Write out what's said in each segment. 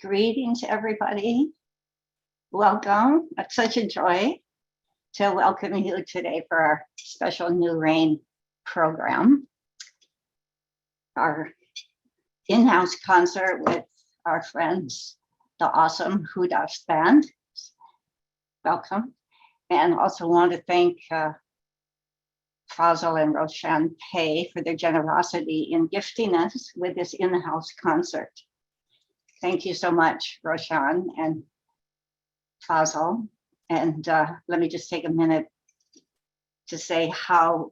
Greetings, everybody. Welcome. It's such a joy to welcome you today for our special New Rain program, our in-house concert with our friends, the awesome HuDost band. Welcome. And also want to thank Fazal and Roshan Pei for their generosity in gifting us with this in-house concert. Thank you so much, Roshan and Fazal. And let me just take a minute to say how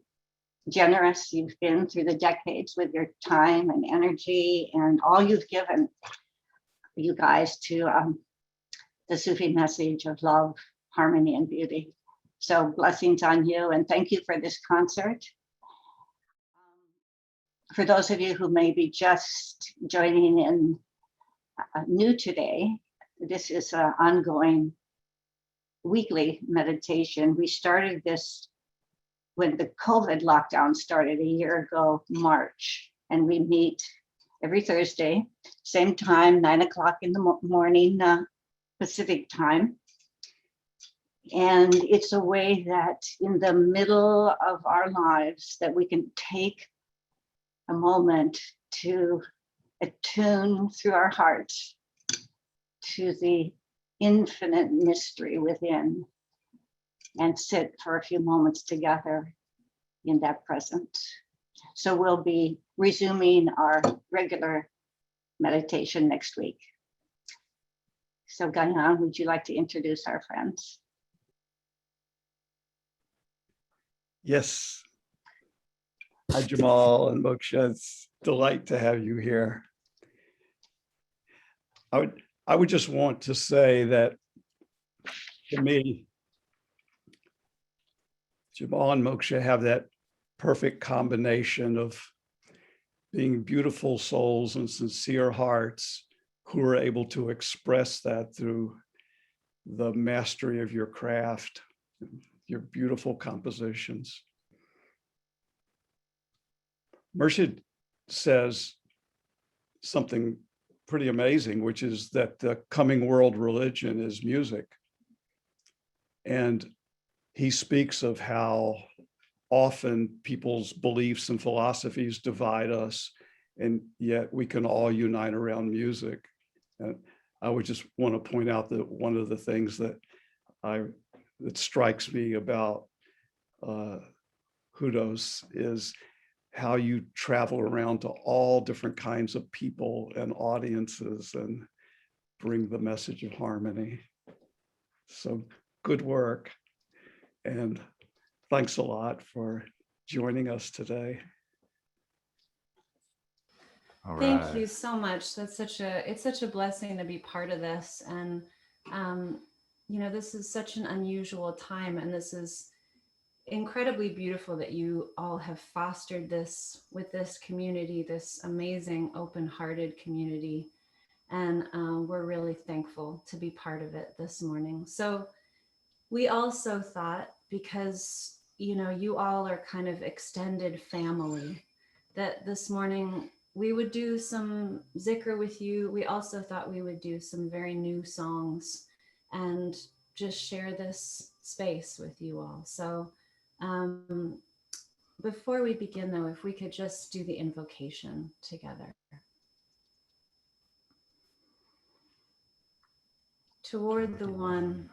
generous you've been through the decades with your time and energy and all you've given you guys to the Sufi message of love, harmony, and beauty. So blessings on you, and thank you for this concert. For those of you who may be just joining in new today, this is an ongoing weekly meditation. We started this when the COVID lockdown started a year ago, March, and we meet every Thursday, same time, 9 o'clock in the morning, Pacific time. And it's a way that in the middle of our lives that we can take a moment to attune through our hearts to the infinite mystery within and sit for a few moments together in that presence. So we'll be resuming our regular meditation next week. So Ganyan, would you like to introduce our friends? Yes. Hi, Jamal and Moksha. It's a delight to have you here. I would just want to say that for me, Jamal and Moksha have that perfect combination of being beautiful souls and sincere hearts who are able to express that through the mastery of your craft, your beautiful compositions. Murshid says something pretty amazing, which is that the coming world religion is music. And he speaks of how often people's beliefs and philosophies divide us, and yet we can all unite around music. And I would just want to point out that one of the things that strikes me about HuDost is how you travel around to all different kinds of people and audiences and bring the message of harmony. So good work. And thanks a lot for joining us today. All right. Thank you so much. It's such a blessing to be part of this. And, you know, this is such an unusual time, and this is incredibly beautiful that you all have fostered this with this community, this amazing open-hearted community. And we're really thankful to be part of it this morning. So we also thought, because, you know, you all are kind of extended family, that this morning we would do some zikr with you. We also thought we would do some very new songs and just share this space with you all. So before we begin, though, if we could just do the invocation together. Toward the One,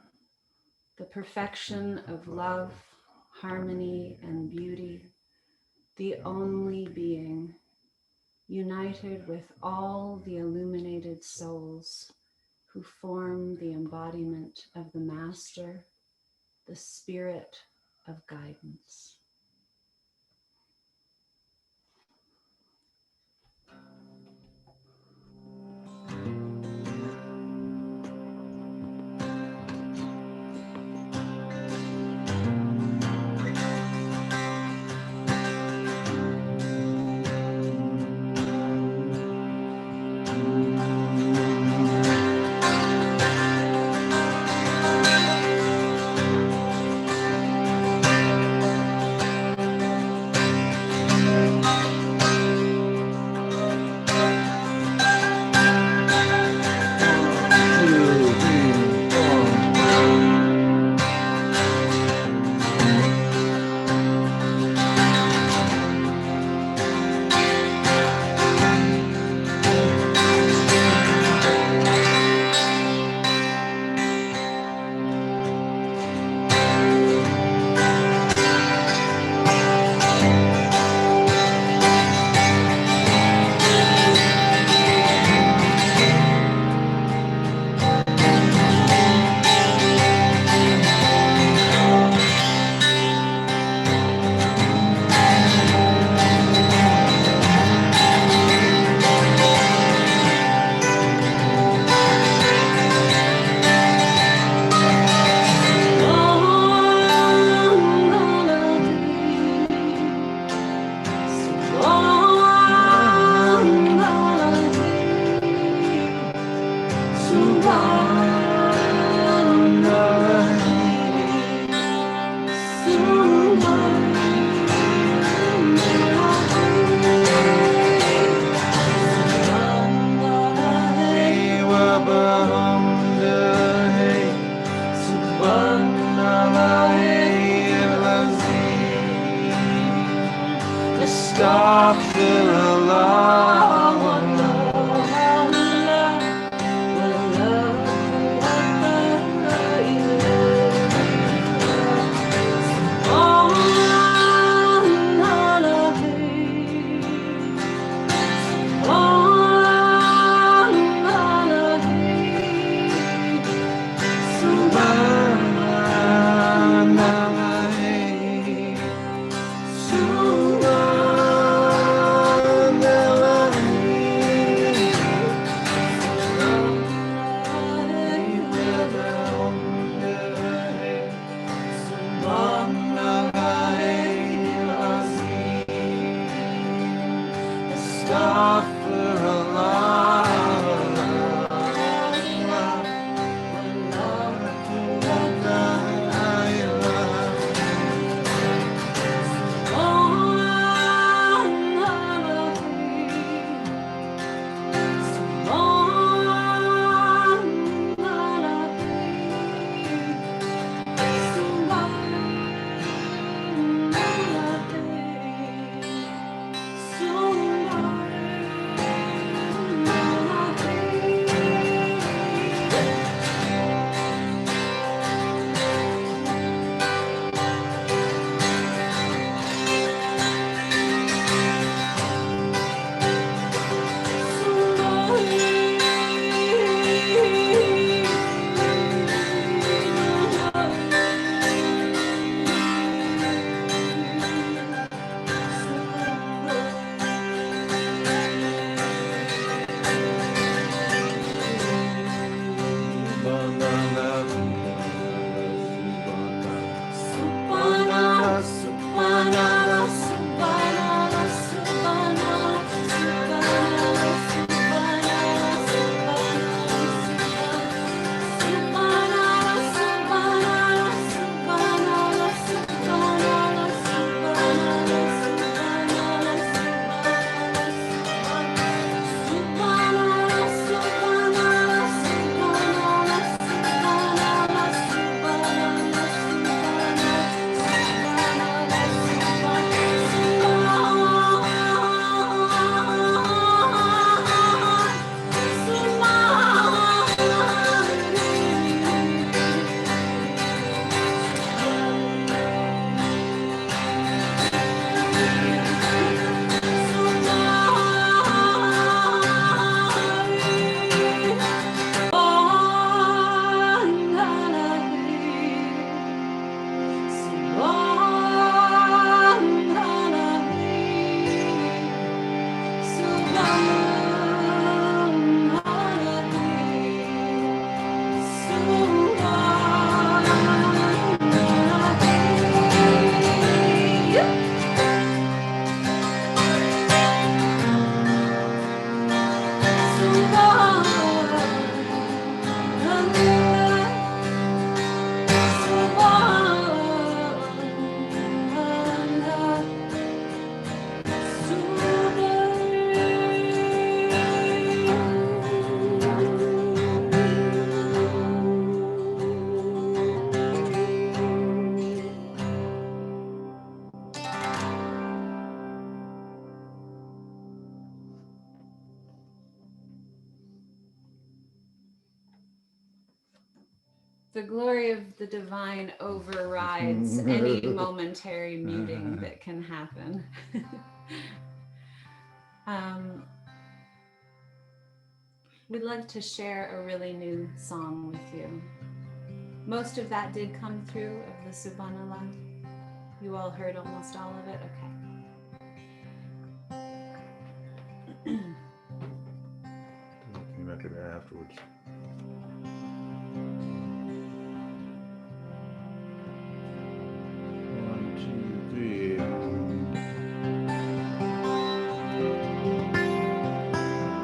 the perfection of love, harmony, and beauty, the only being, united with all the illuminated souls who form the embodiment of the Master, the Spirit of guidance. offer a lot of love. The glory of the divine overrides any momentary muting that can happen. We'd like to share a really new song with you. Most of that did come through of the Subhanallah. You all heard almost all of it? Okay. Came back to that afterwards. One, two, three.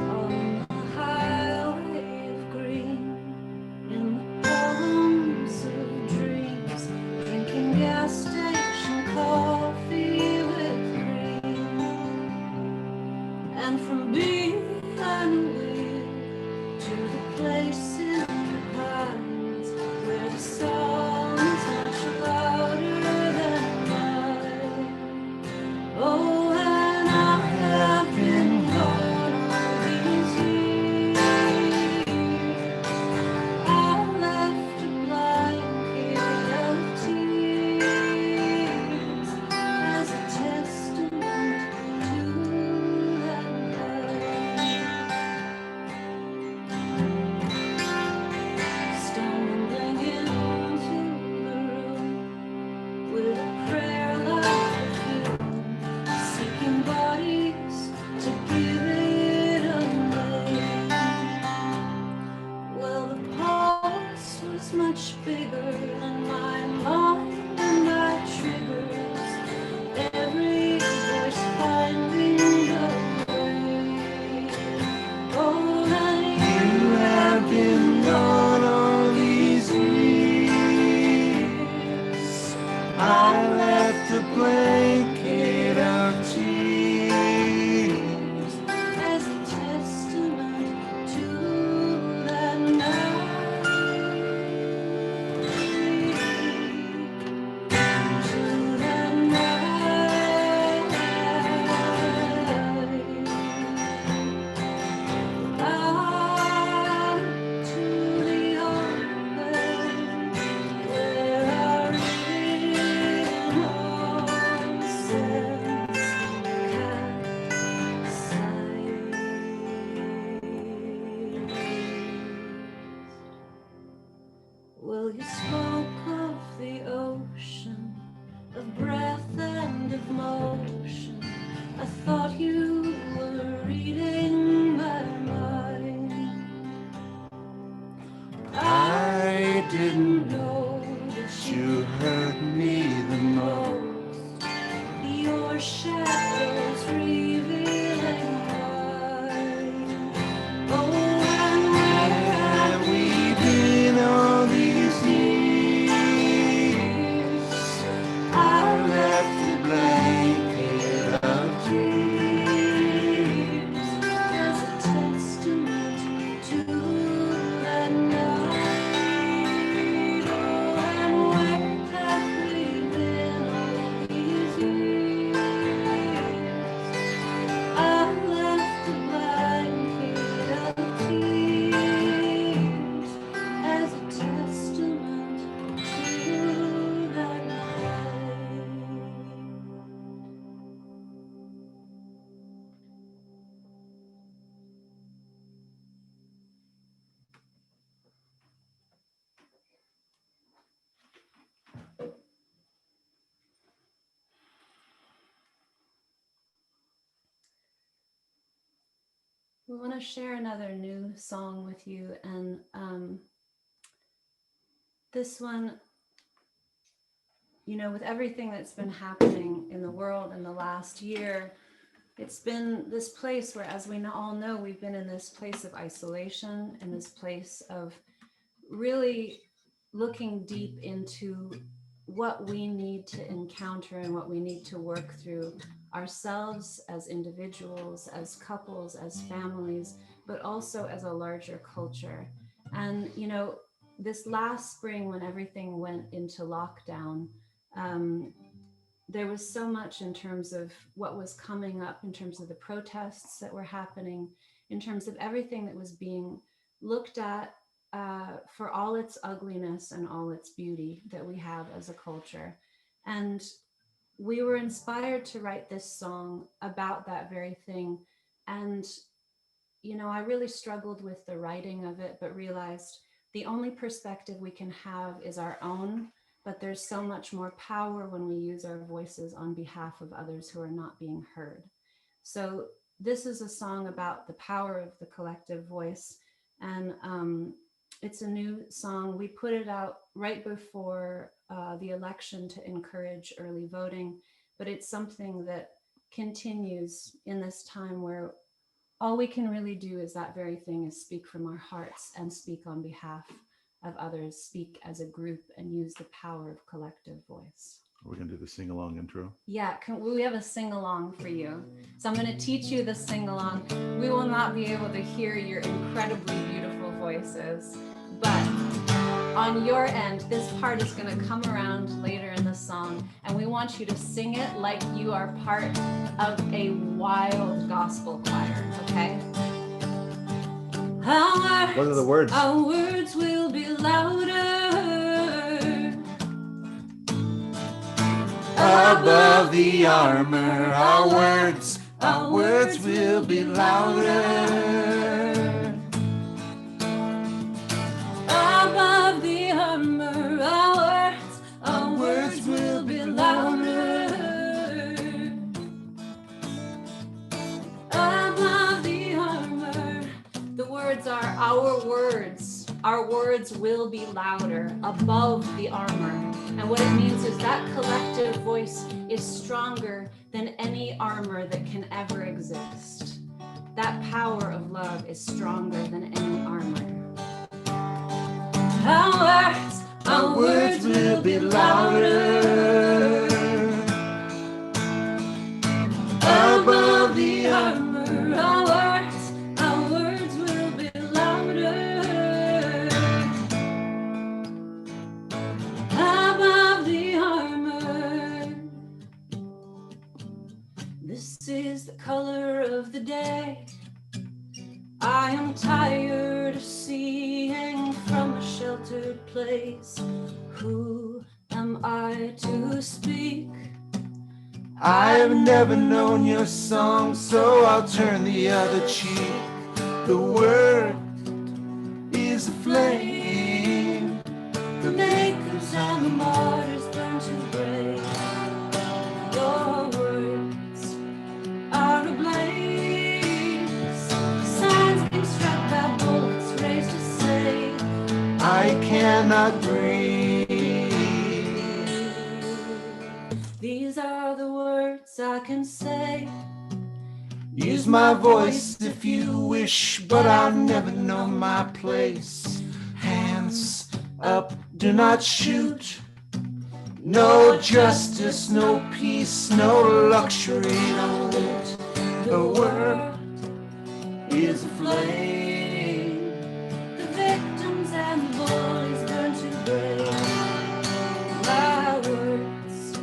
On the highway of green, in the palms of dreams, drinking gas station coffee with cream, and from behind the wheel to the place in the pines where the sound is much louder than mine. Oh, and I have been gone all these years. I left a blanket of tears as a testament to that night. We want to share another new song with you, and this one, you know, with everything that's been happening in the world in the last year, it's been this place where, as we all know, we've been in this place of isolation, in this place of really looking deep into what we need to encounter and what we need to work through ourselves as individuals, as couples, as families, but also as a larger culture. And, you know, this last spring, when everything went into lockdown, there was so much in terms of what was coming up, in terms of the protests that were happening, in terms of everything that was being looked at for all its ugliness and all its beauty that we have as a culture. And we were inspired to write this song about that very thing. And, you know, I really struggled with the writing of it, but realized the only perspective we can have is our own. But there's so much more power when we use our voices on behalf of others who are not being heard. So this is a song about the power of the collective voice. And it's a new song. We put it out right before the election to encourage early voting, but it's something that continues in this time where all we can really do is that very thing, is speak from our hearts and speak on behalf of others, speak as a group, and use the power of collective voice. Are we gonna do the sing-along intro? Yeah, we have a sing-along for you. So I'm going to teach you the sing-along. We will not be able to hear your incredibly beautiful voices, but on your end, this part is going to come around later in the song, and we want you to sing it like you are part of a wild gospel choir, okay? What are the words? Our words will be louder Above the armor, our words will be louder. above the armor. Our words will be louder above the armor. The words are our words. Our words will be louder above the armor. And what it means is that collective voice is stronger than any armor that can ever exist. That power of love is stronger than any armor. Our words will be louder above the armor. Our words will be louder above the armor. This is the color of the day. I am tired of seeing from a sheltered place. Who am I to speak? I've never known your song, so I'll turn the other cheek. The word is a flame. The makers and the martyrs burn to break. Your words are ablaze. Signs being struck by bullets raised to say, I cannot breathe. these are the words I can say. Use my voice if you wish, but I'll never know my place. Hands up, do not shoot. No justice, no peace, no luxury, no loot. The world is aflame. The victims and the bullies burn to break. My words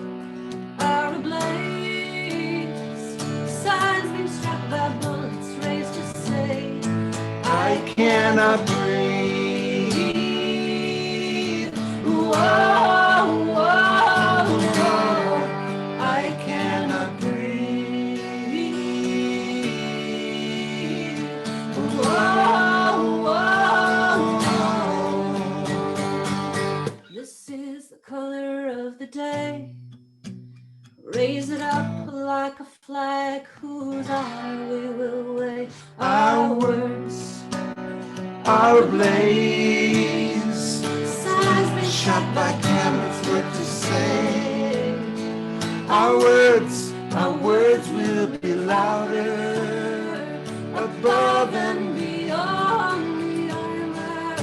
are ablaze. Signs being struck by bullets raised to say, I cannot breathe. Whoa, whoa, whoa. I cannot breathe. Whoa, whoa, whoa. this is the color of the day. Raise it up like a flag whose honor we will weigh. Our words are ablaze. Signs been shot by cameras, what to say. Our words will be louder, above and beyond the armor.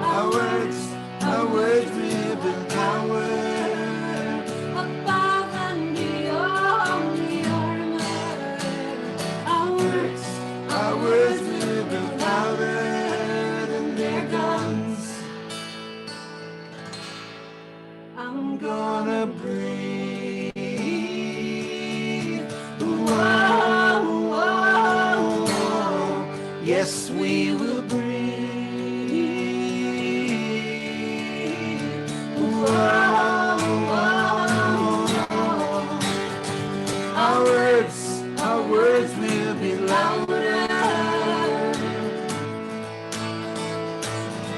Our words will be louder, above and beyond the armor. Our words will be louder than their guns. I'm gonna breathe. Whoa, whoa, whoa. Yes, we will breathe. Whoa, whoa, whoa. Our words will be louder.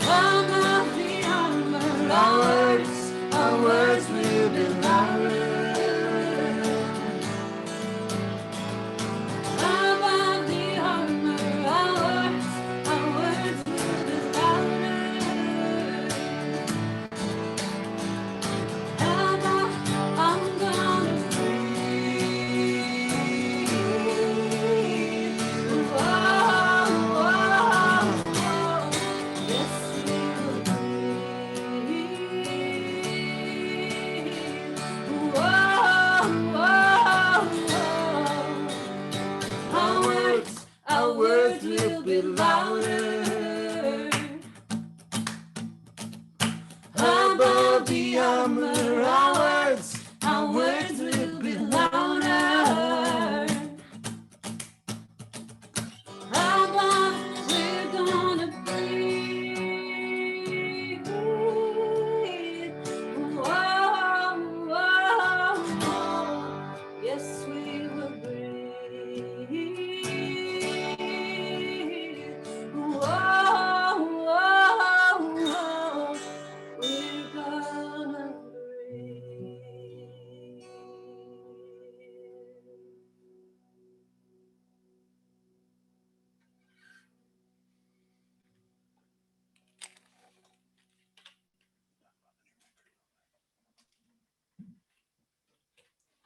Above the armor, our words will be louder. Above the armor, our words will be louder. Above, I'm gonna breathe. Whoa, whoa, whoa. Yes, we will breathe. Whoa, whoa, whoa. Our words will be louder. Above the armor, our words will be louder. Above, we're gonna breathe. Whoa, whoa, whoa. Yes, we will breathe. Whoa, whoa, whoa. We're gonna breathe.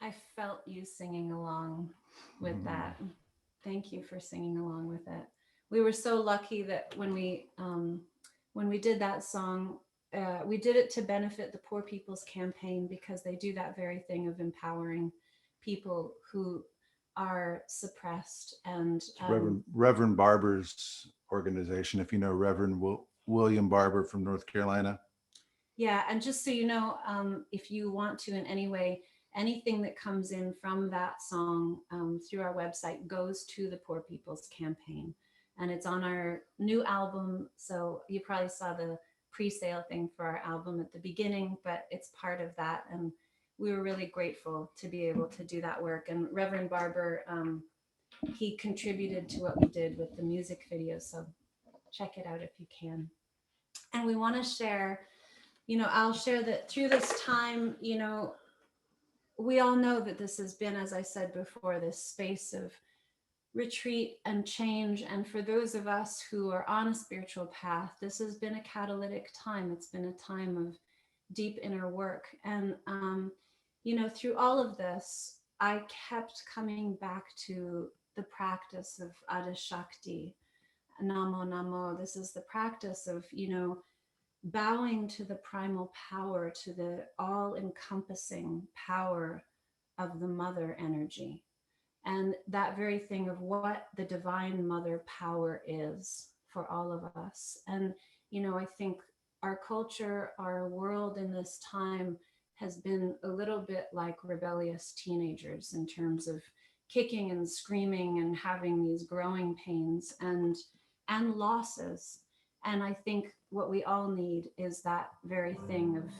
I felt you singing along with that. Thank you for singing along with it. We were so lucky that when we did that song, we did it to benefit the Poor People's Campaign, because they do that very thing of empowering people who are suppressed. And Reverend Barber's organization, if you know Reverend William Barber from North Carolina. yeah, and just so you know, if you want to in any way, anything that comes in from that song through our website goes to the Poor People's Campaign. And it's on our new album. So you probably saw the pre-sale thing for our album at the beginning, but it's part of that. And we were really grateful to be able to do that work. And Reverend Barber, he contributed to what we did with the music video. So check it out if you can. And we want to share, I'll share that through this time, we all know that this has been, as I said before, this space of retreat and change. And for those of us who are on a spiritual path, this has been a catalytic time. It's been a time of deep inner work. And, through all of this, I kept coming back to the practice of Adishakti, Namo Namo. This is the practice of, bowing to the primal power, to the all-encompassing power of the mother energy. And that very thing of what the divine mother power is for all of us. And, I think our culture, our world in this time has been a little bit like rebellious teenagers in terms of kicking and screaming and having these growing pains and losses. And I think what we all need is that very thing of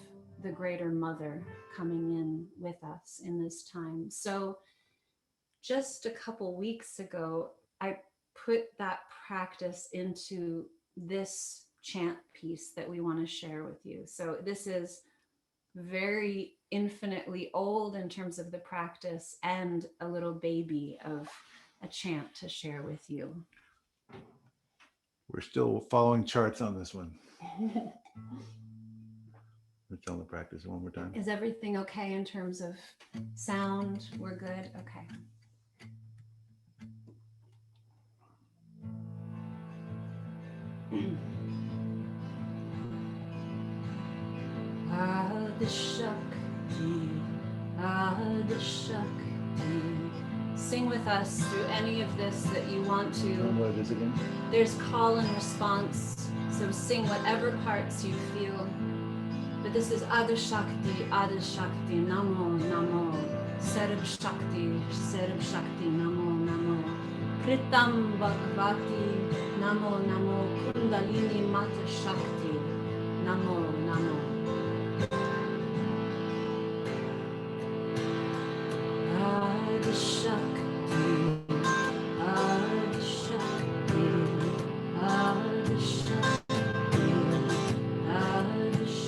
the greater mother coming in with us in this time. So just a couple weeks ago, I put that practice into this chant piece that we want to share with you. So this is very infinitely old in terms of the practice and a little baby of a chant to share with you. We're still following charts on this one. Let's only practice it one more time. Is everything okay in terms of sound? We're good? Okay. Adishakti, Adishakti. Sing with us through any of this that you want to. What is it again? There's call and response, so sing whatever parts you feel. But this is Adishakti, Adishakti, Namo, Namo, Sarab Shakti, Namo, Namo, Kritam Bhagavati, Namo, Namo, Kundalini Mata Shakti, Namo, Namo. Adishakti, Adishakti, Adishakti, Adishakti,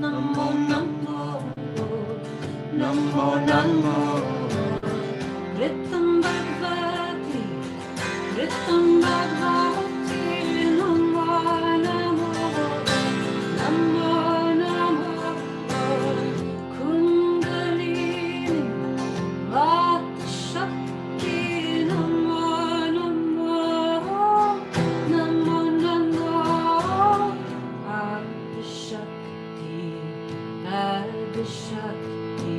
Namo Namo Namo Namo Ritam Bhagavati Ritam Bhagavati Namo Namo Namo Namo Kundalini Vata Shakti Namo Namo Namo Namo Adi Shakti Adi Shakti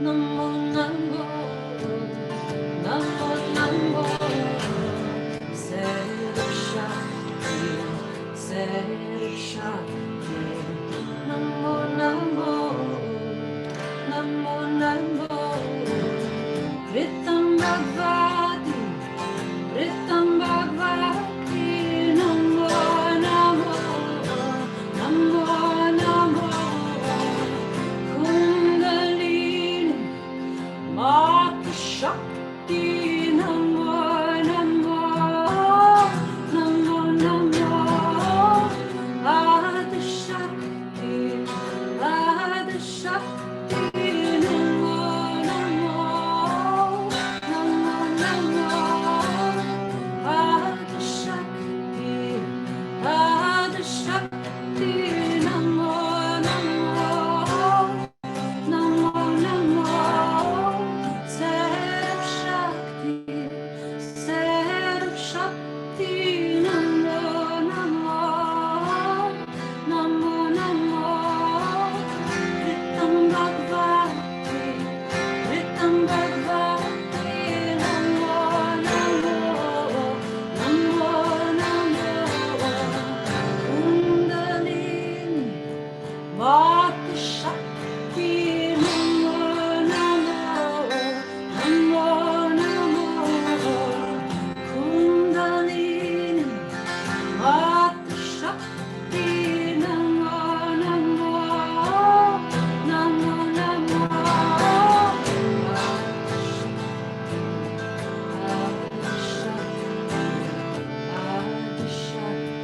Namo Namo Namo Namo Sarva Shakti Sarva Shakti Namo Namo Namo Namo Ritam Bhagavati Ritam Bhagavati Namo Namo Namo Namo Kundalini Mata Shakti Namo Namo Namo Namo Adi Shakti Adi Shakti Namo Namo Namo Namo Adi Shakti Adi Shakti Namo Namo Namo Namo Sarva Shakti Sarva Shakti Namo Namo Namo Namo Ritam Bhagavati Ritam Bhagavati Namo Namo Namo Namo Kundalini Vata Shakti Namo Namo Namo Namo Kundalini Vata Shakti Namo Namo Namo Namo Adi Shakti Adi Shakti Adi Shakti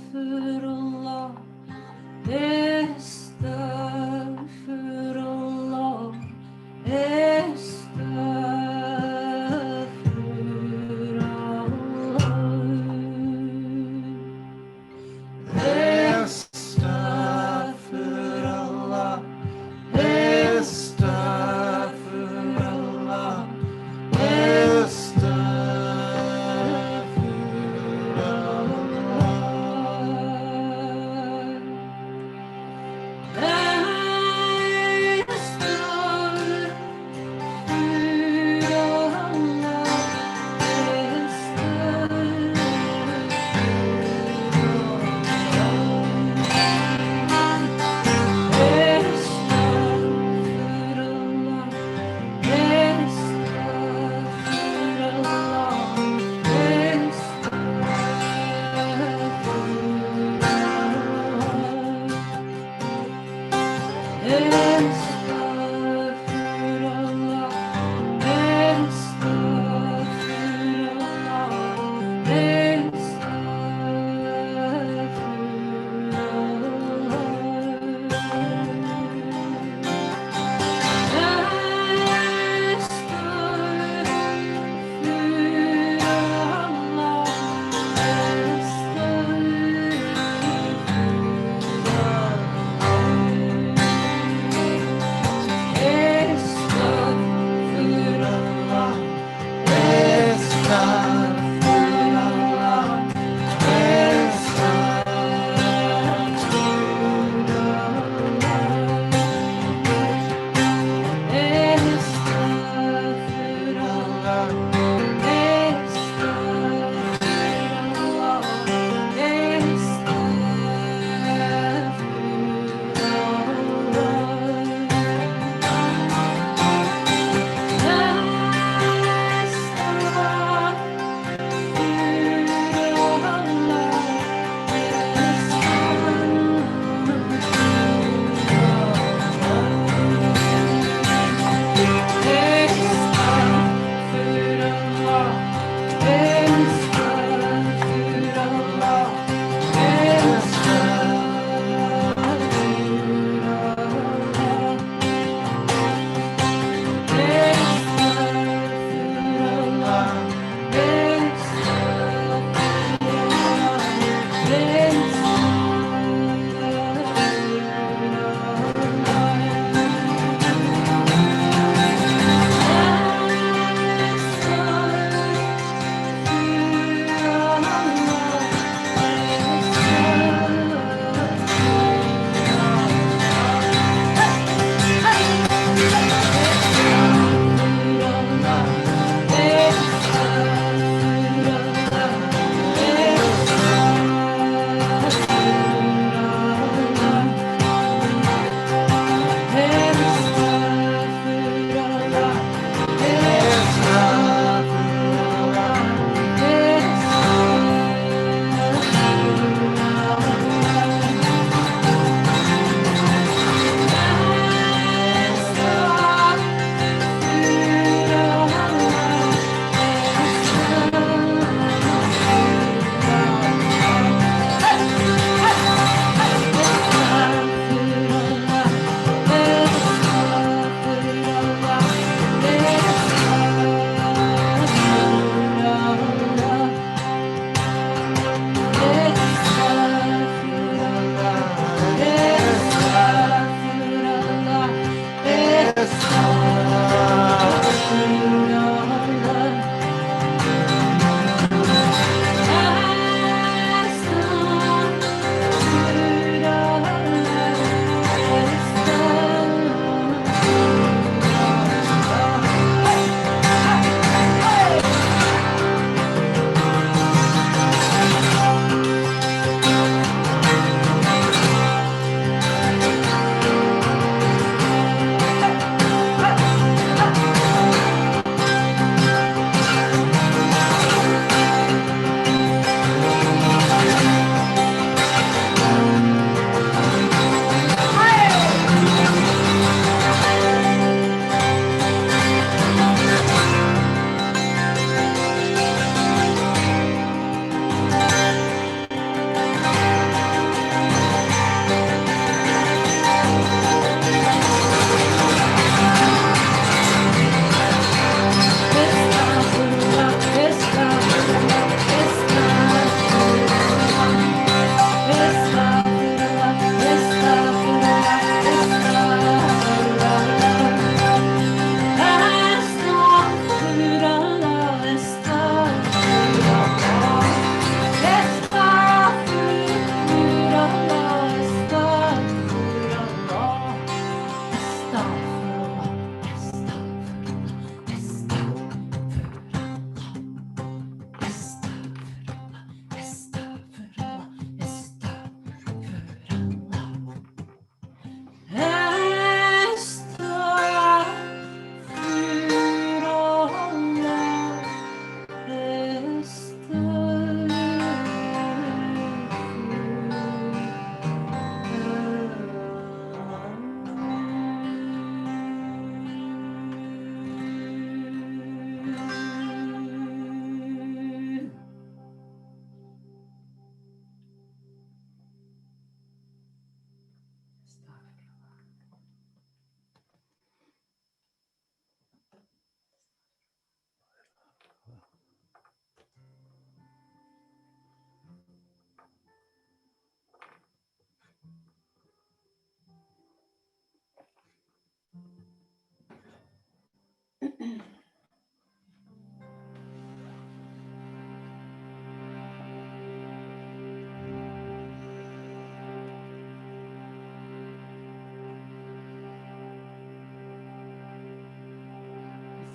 Estağfurullah, estağfurullah,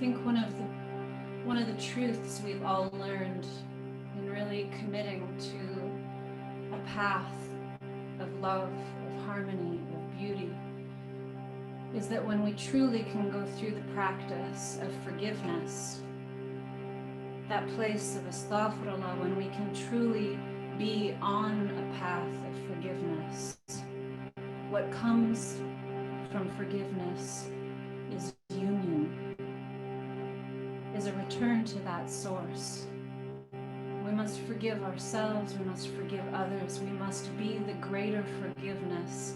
think one of the truths we've all learned in really committing to a path of love, of harmony, of beauty, is that when we truly can go through the practice of forgiveness, that place of astaghfirullah, when we can truly be on a path of forgiveness, what comes from forgiveness is union, is a return to that source. We must forgive ourselves, we must forgive others, we must be the greater forgiveness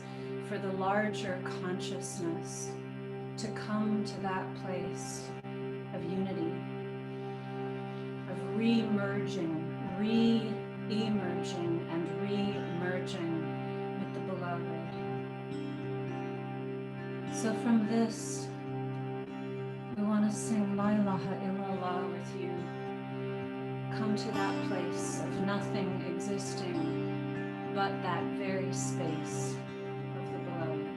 for the larger consciousness to come to that place of unity, of re-merging, re-emerging, and re-merging with the beloved. So from this, we want to sing La ilaha illallah with you. Come to that place of nothing existing but that very space of the beloved.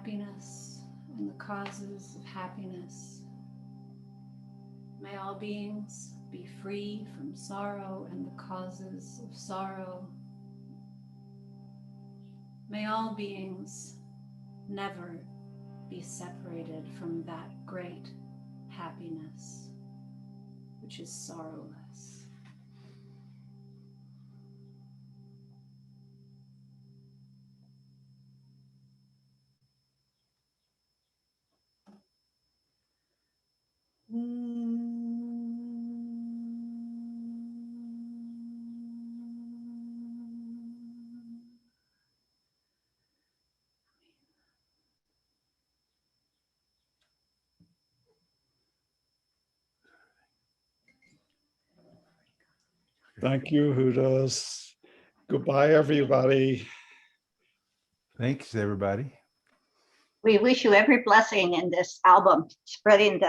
happiness and the causes of happiness. May all beings be free from sorrow and the causes of sorrow. May all beings never be separated from that great happiness, which is sorrowless. Thank you, HuDost. Goodbye, everybody. Thanks, everybody. We wish you every blessing in this album, spreading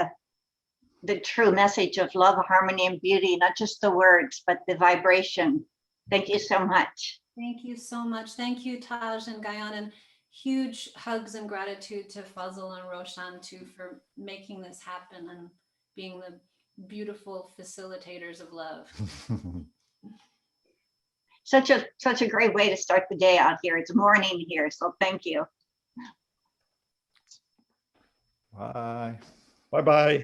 the true message of love, harmony, and beauty, not just the words, but the vibration. Thank you so much. Thank you so much. Thank you, Taj and Gayan, and huge hugs and gratitude to Fazl and Roshan too for making this happen and being the beautiful facilitators of love. Such a great way to start the day out here. It's morning here, so thank you. Bye. Bye-bye.